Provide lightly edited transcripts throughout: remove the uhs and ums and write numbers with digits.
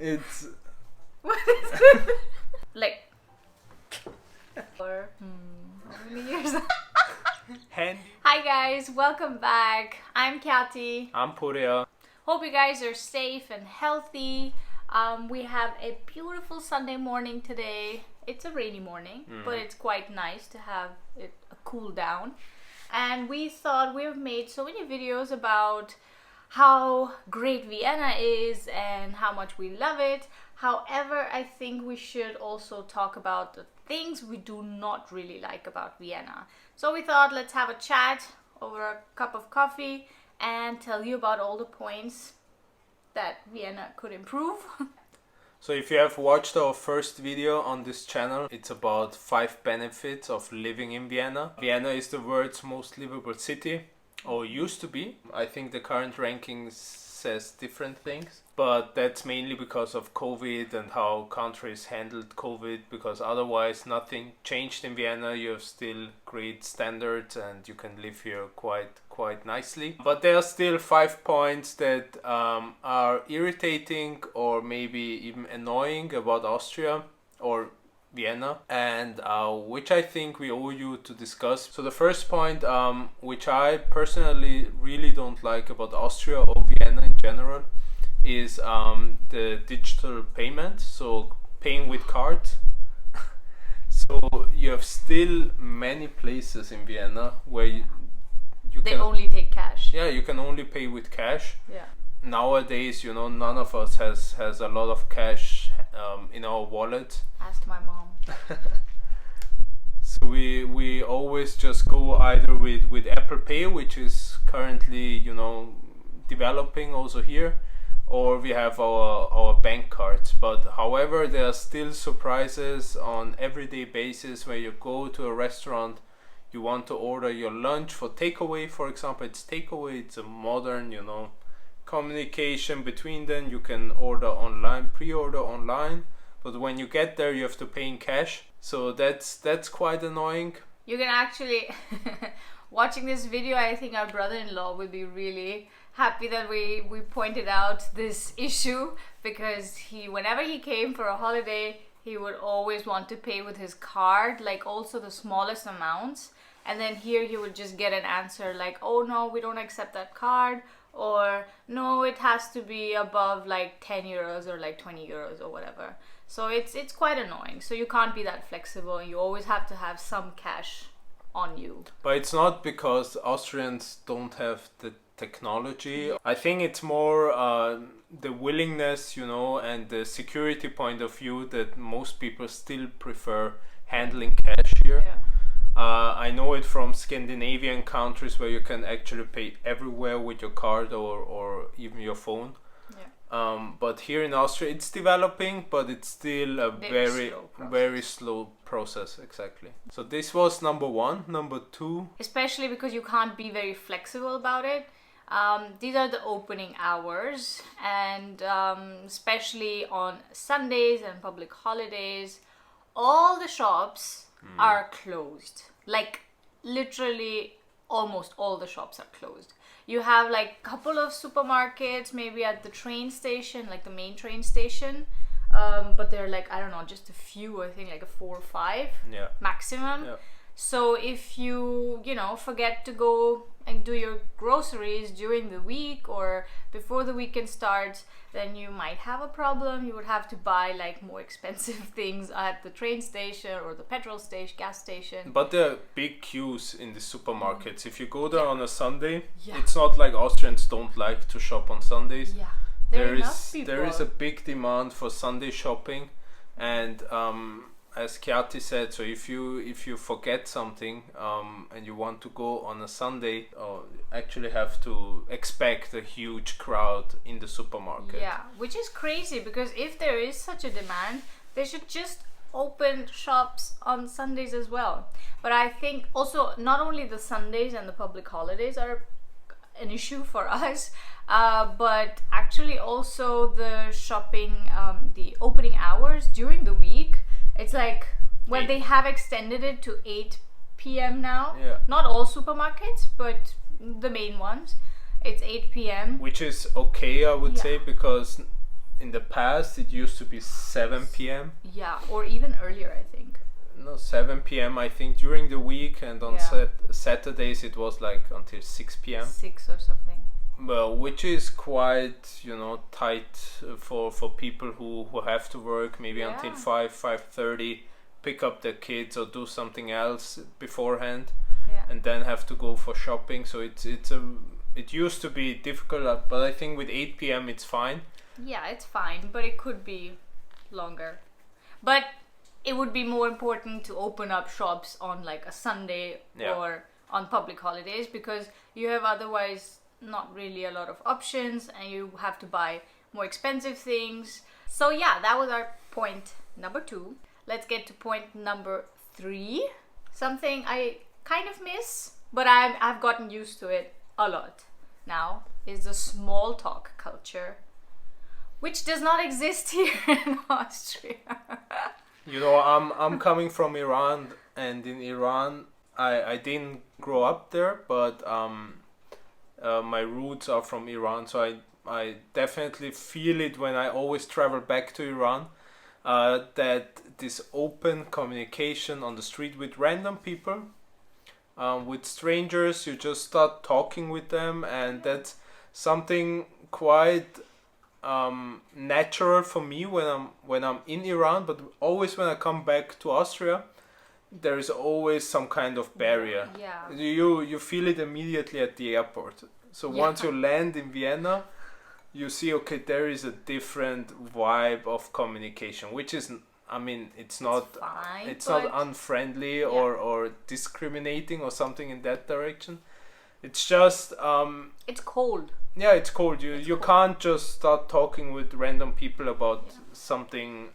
It's What is it? Like for how many years? handy. Hi guys, welcome back. I'm Kathy. I'm Puria. Hope you guys are safe and healthy. We have a beautiful Sunday morning today. It's a rainy morning, but it's quite nice to have it a cool down. And we thought we've made so many videos about how great Vienna is and how much we love it. However, I think we should also talk about the things we do not really like about Vienna. So we thought let's have a chat over a cup of coffee and tell you about all the points that Vienna could improve. So if you have watched our first video on this channel, it's about 5 benefits of living in Vienna. Vienna is the world's most livable city, or used to be. I think the current ranking says different things, but that's mainly because of COVID and how countries handled COVID, because otherwise nothing changed in Vienna. You have still great standards and you can live here quite nicely. But there are still 5 points that are irritating or maybe even annoying about Austria or Vienna, and which I think we owe you to discuss. So the first point, which I personally really don't like about Austria or Vienna in general, is the digital payment, so paying with cards. So you have still many places in Vienna where you They can only take cash. yeah, you can only pay with cash. Yeah. Nowadays, you know, none of us has a lot of cash in our wallet. Ask my mom. So we always just go either with Apple Pay, which is currently, you know, developing also here, or we have our bank cards. But however, there are still surprises on everyday basis where you go to a restaurant, you want to order your lunch for takeaway, for example. It's takeaway, it's a modern, you know, communication between them. You can order online, pre-order online, but when you get there you have to pay in cash. So that's quite annoying. You can actually watching this video, I think our brother-in-law will be really happy that we pointed out this issue, because whenever he came for a holiday, he would always want to pay with his card, like also the smallest amounts. And then here he would just get an answer like, oh no, we don't accept that card, or no, it has to be above like 10 euros or like 20 euros or whatever. So it's quite annoying. So you can't be that flexible. You always have to have some cash on you. But it's not because Austrians don't have the technology. I think it's more the willingness, you know, and the security point of view that most people still prefer handling cash here. Yeah. I know it from Scandinavian countries where you can actually pay everywhere with your card or even your phone. Yeah. But here in Austria it's developing, but it's still a very slow process. Exactly. So this was number 1. Number 2, Especially because you can't be very flexible about it. These are the opening hours, and especially on Sundays and public holidays, all the shops are closed. Like literally almost all the shops are closed. You have like a couple of supermarkets maybe at the train station, like the main train station, but they're like, I don't know, just a few, I think like a 4 or 5 yeah. maximum. Yeah. So if you forget to go and do your groceries during the week or before the weekend starts, then you might have a problem. You would have to buy like more expensive things at the train station or the petrol station, gas station. But there are big queues in the supermarkets. If you go there on a Sunday, Yeah. it's not like Austrians don't like to shop on Sundays. Yeah, There is a big demand for Sunday shopping, and as Kiati said, so if you forget something and you want to go on a Sunday, actually have to expect a huge crowd in the supermarket. Yeah, which is crazy, because if there is such a demand, they should just open shops on Sundays as well. But I think also not only the Sundays and the public holidays are an issue for us, but actually also the shopping, the opening hours during the week. It's like they have extended it to 8 p.m. now. Yeah. Not all supermarkets, but the main ones. It's 8 p.m. Which is okay, I would say, because in the past it used to be 7 p.m. Yeah, or even earlier, I think. No, 7 p.m. I think during the week, and on Saturdays it was like until 6 p.m. 6 or something. Well, which is quite, tight for people who have to work maybe until 5:30, pick up their kids or do something else beforehand, and then have to go for shopping. So it used to be difficult, but I think with 8 p.m. it's fine. Yeah, it's fine, but it could be longer. But it would be more important to open up shops on like a Sunday or on public holidays, because you have otherwise not really a lot of options and you have to buy more expensive things. So yeah, that was our point number 2. Let's get to point number 3. Something I kind of miss, but I've gotten used to it a lot now, is the small talk culture, which does not exist here in Austria. I'm coming from Iran, and in Iran I didn't grow up there, but my roots are from Iran, so I definitely feel it when I always travel back to Iran, that this open communication on the street with random people, with strangers, you just start talking with them, and that's something quite natural for me when I'm in Iran, but always when I come back to Austria, there is always some kind of barrier. Yeah. You feel it immediately at the airport. So once you land in Vienna, you see, okay, there is a different vibe of communication, which is, it's not unfriendly or discriminating or something in that direction. It's just it's cold. Yeah, it's cold. You can't just start talking with random people about something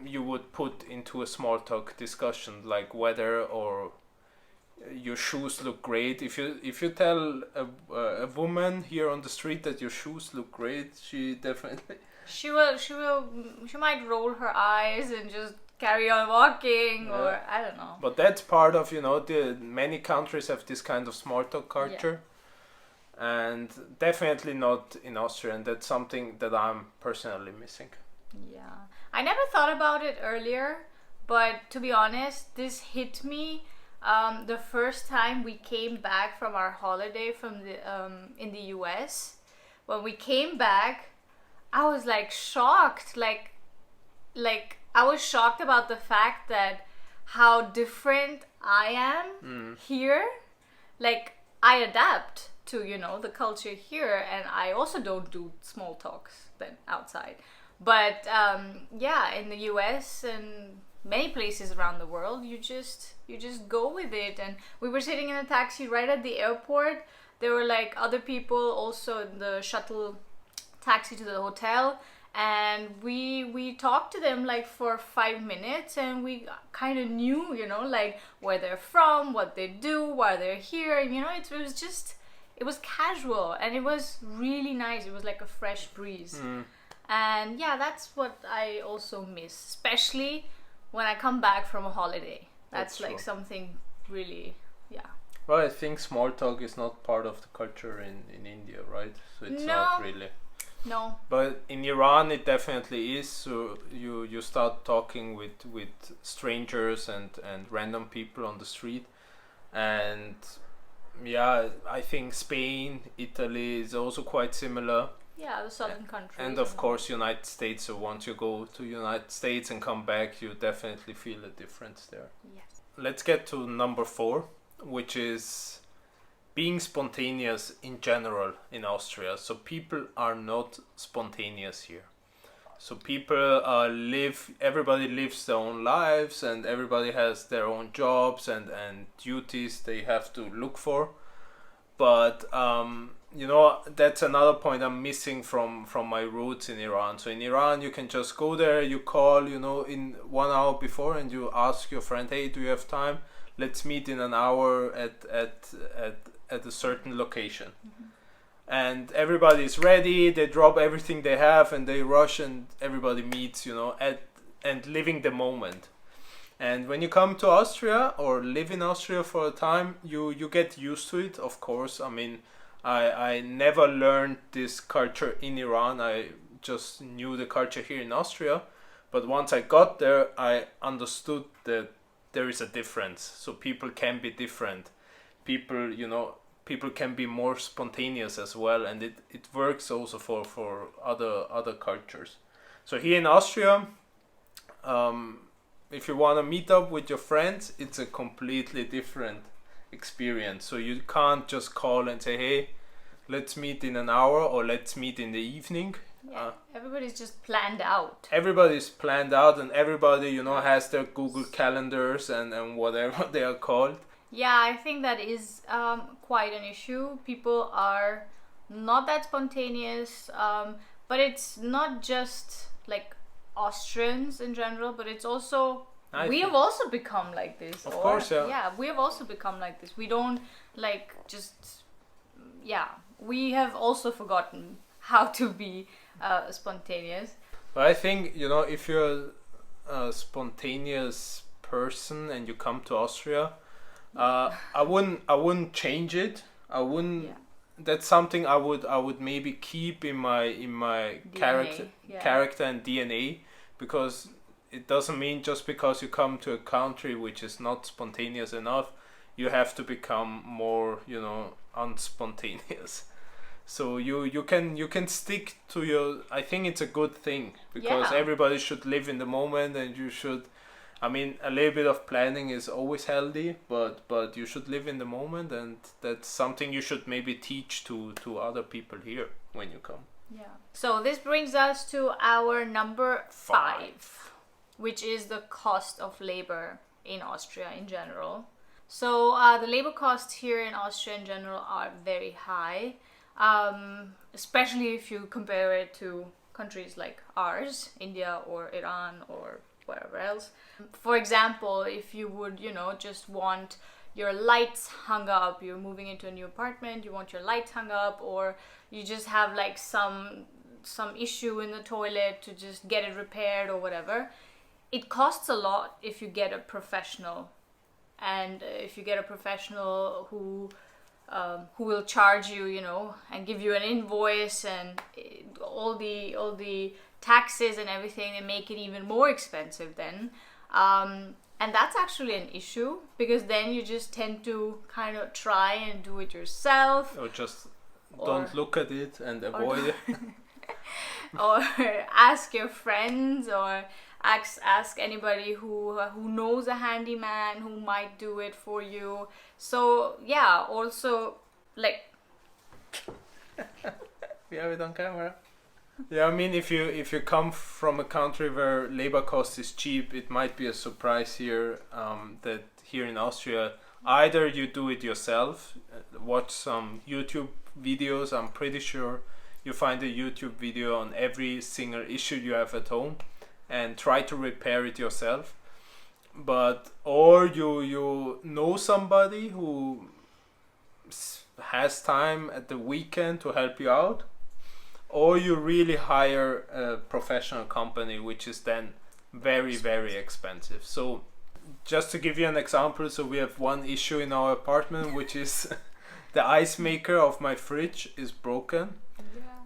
you would put into a small talk discussion, like weather or your shoes look great. If you tell a woman here on the street that your shoes look great, she definitely she might roll her eyes and just carry on walking, or I don't know. But that's part of many countries have this kind of small talk culture. And definitely not in Austria, and that's something that I'm personally missing. Yeah, I never thought about it earlier, but to be honest, this hit me the first time we came back from our holiday from the in the US. When we came back, I was like shocked, like I was shocked about the fact that how different I am here. Like, I adapt to the culture here, and I also don't do small talks then outside, but in the US and many places around the world, you just go with it. And we were sitting in a taxi right at the airport. There were like other people also in the shuttle taxi to the hotel, and we talked to them like for 5 minutes, and we kind of knew like where they're from, what they do, why they're here. It was casual, and it was really nice. It was like a fresh breeze. And yeah, that's what I also miss, especially when I come back from a holiday. That's like true. Something really, Well, I think small talk is not part of the culture in India, right? So it's not really. No. But in Iran it definitely is. So you start talking with strangers and random people on the street. And yeah, I think Spain, Italy is also quite similar. Yeah, the southern countries. And of course United States. So once you go to United States and come back, you definitely feel a difference there. Yes. Let's get to number 4, which is being spontaneous in general in Austria. So people are not spontaneous here. So people everybody lives their own lives, and everybody has their own jobs and duties they have to look for. But that's another point I'm missing from my roots in Iran. So in Iran, you can just go there, you call, in 1 hour before, and you ask your friend, hey, do you have time? Let's meet in an hour at a certain location. Mm-hmm. And everybody is ready, they drop everything they have and they rush, and everybody meets, and living the moment. And when you come to Austria or live in Austria for a time, you get used to it, of course. I mean, I never learned this culture in Iran. I just knew the culture here in Austria, but once I got there, I understood that there is a difference. So people can be different. People can be more spontaneous as well, and it works also for other cultures. So here in Austria, if you want to meet up with your friends, it's a completely different experience. So you can't just call and say, hey, let's meet in an hour or let's meet in the evening. Yeah, everybody's just planned out. Everybody's planned out, and everybody, has their Google calendars and whatever they are called. Yeah, I think that is quite an issue. People are not that spontaneous, but it's not just like Austrians in general, but it's also we have also become like this. Of course, yeah. Yeah, we have also become like this. We don't we have also forgotten how to be spontaneous. But I think, if you're a spontaneous person and you come to Austria, I wouldn't change it. I wouldn't. Yeah. That's something I would maybe keep in my DNA, character and DNA, because it doesn't mean just because you come to a country which is not spontaneous enough, you have to become more, unspontaneous. So you can stick to your. I think it's a good thing, because everybody should live in the moment, and you should. I mean, a little bit of planning is always healthy, but you should live in the moment, and that's something you should maybe teach to other people here when you come. Yeah. So this brings us to our number 5, which is the cost of labor in Austria in general. So the labor costs here in Austria in general are very high, especially if you compare it to countries like ours, India or Iran or wherever else. For example, if you would, just want your lights hung up, you're moving into a new apartment, you want your lights hung up, or you just have like some issue in the toilet to just get it repaired or whatever, it costs a lot if you get a professional. And if you get a professional who will charge you, and give you an invoice and all the taxes and everything, they make it even more expensive then. And that's actually an issue, because then you just tend to kind of try and do it yourself. Or just don't look at it and avoid it. Or ask your friends, or ask anybody who knows a handyman who might do it for you. So yeah, also like we have it on camera. Yeah, I mean, if you come from a country where labor cost is cheap, it might be a surprise here that here in Austria, either you do it yourself, watch some YouTube videos. I'm pretty sure you find a YouTube video on every single issue you have at home, and try to repair it yourself. Or you know somebody who has time at the weekend to help you out, or you really hire a professional company, which is then very, very expensive. So just to give you an example, so we have one issue in our apartment, which is the ice maker of my fridge is broken.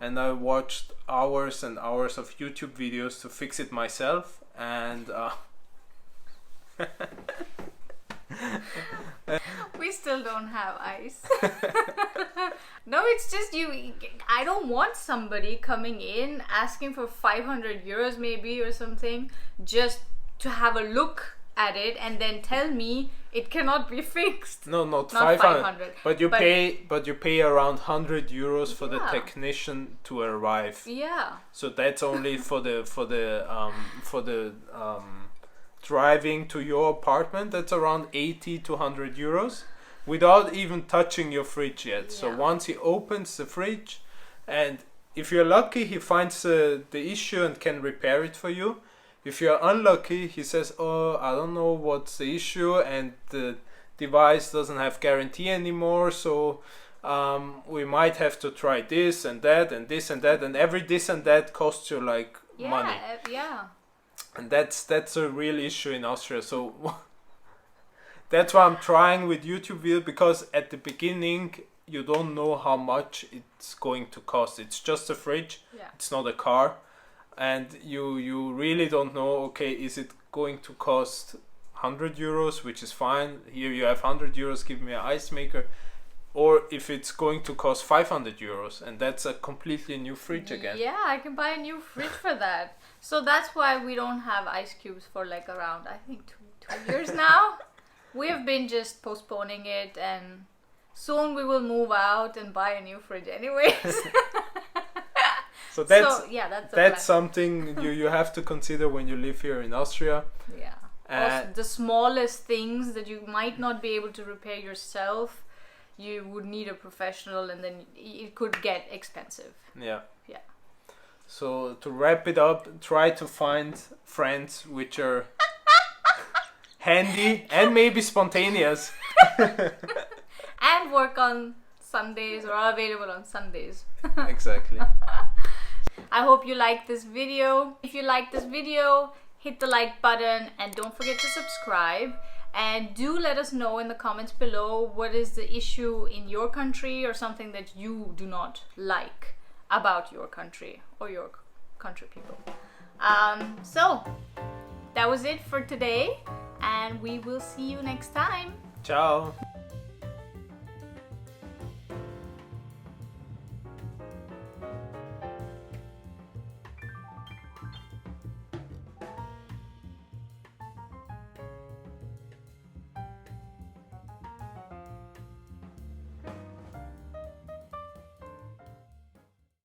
And I watched hours and hours of YouTube videos to fix it myself, and we still don't have ice. No, it's just I don't want somebody coming in asking for 500 euros maybe or something just to have a look at it and then tell me it cannot be fixed. No, not 500. But you pay around 100 euros for the technician to arrive. Yeah. So that's only for the driving to your apartment. That's around 80 to 100 euros without even touching your fridge yet. Yeah. So once he opens the fridge, and if you're lucky, he finds the issue and can repair it for you. If you're unlucky, he says, oh, I don't know what's the issue, and the device doesn't have guarantee anymore, so we might have to try this and that and this and that, and every this and that costs you like money. Yeah. And that's a real issue in Austria. So that's why I'm trying with YouTube videos, because at the beginning you don't know how much it's going to cost. It's just a fridge. Yeah. It's not a car. and you really don't know, okay, is it going to cost 100 euros, which is fine, here you have 100 euros, give me an ice maker, or if it's going to cost 500 euros, and that's a completely new fridge again. Yeah, I can buy a new fridge for that. So that's why we don't have ice cubes for like around, I think, two years now. We have been just postponing it, and soon we will move out and buy a new fridge anyways. So that's plan. something you have to consider when you live here in Austria. Yeah. Also, the smallest things that you might not be able to repair yourself, you would need a professional, and then it could get expensive. Yeah. Yeah. So to wrap it up, try to find friends which are handy and maybe spontaneous. And work on Sundays, or are available on Sundays. Exactly. I hope you liked this video. If you liked this video, hit the like button and don't forget to subscribe. And do let us know in the comments below what is the issue in your country, or something that you do not like about your country or your country people. So that was it for today, and we will see you next time. Ciao.